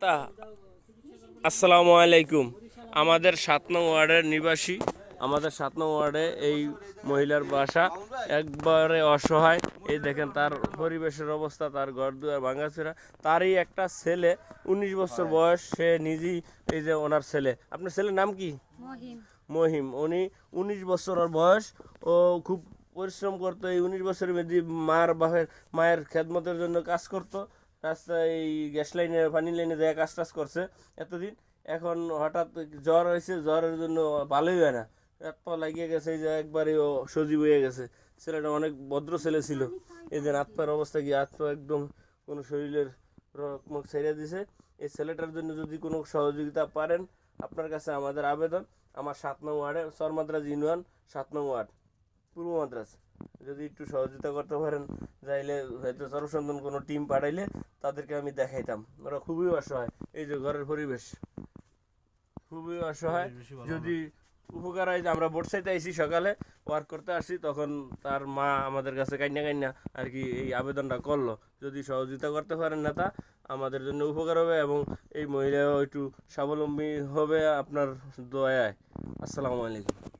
তা আসসালামু আলাইকুম। আমাদের 7 নং ওয়ার্ডের নিবাসী, আমাদের 7 নং ওয়ার্ডে এই মহিলার বাসা একবারে অসহায়। এই দেখেন তার পরিবেশের অবস্থা, তার ঘর দুয়ার ভাঙাচোরা। তারই একটা ছেলে 19 বছর বয়স, সে নিজেই, এই যে ওনার ছেলে। আপনার ছেলের নাম কি? মহিম। উনি 19 বছর ওর বয়স। ও খুব পরিশ্রম করতো। এই 19 বছরের মধ্যে মায়ের খেদমতের জন্য কাজ করতো। রাস্তায় এই গ্যাস লাইনে, পানি লাইনে যায় কাজ টাজ করছে এতদিন। এখন হঠাৎ জ্বর হয়েছে, জ্বরের জন্য ভালোই হয় না, হাত পা লাগিয়ে গেছে। এই যে একবারে ও সজীব হয়ে গেছে। ছেলেটা অনেক ভদ্র ছেলে ছিল। এই যে হাত পায়ের অবস্থা কি, হাত পা একদম কোনো শরীরের রকমক ছেড়ে দিছে। এই ছেলেটার জন্য যদি কোনো সহযোগিতা পারেন, আপনার কাছে আমাদের আবেদন। আমার 7 নং ওয়ার্ডে, সরমাদ্রাজ ইউনিয়ন, 7 নং ওয়ার্ড, পূর্ব মাদ্রাজ। যদি একটু সহযোগিতা করতে পারেন, যাইলে হয়তো সর্বসন্দন কোনো টিম পাঠাইলে তাদেরকে আমি দেখাইতাম। ওরা খুবই অসহায়। এই যে ঘরের পরিবেশ খুবই অসহায়। যদি উপকার হয়, যে আমরা ভোট চাইতে আইসি, সকালে ওয়ার্ক করতে আসি, তখন তার মা আমাদের কাছে কান্না কান্না আর কি এই আবেদনটা করলো। যদি সহযোগিতা করতে পারেন নেতা, আমাদের জন্য উপকার হবে এবং এই মহিলাও একটু স্বাবলম্বী হবে আপনার দয়ায়। আসসালামু আলাইকুম।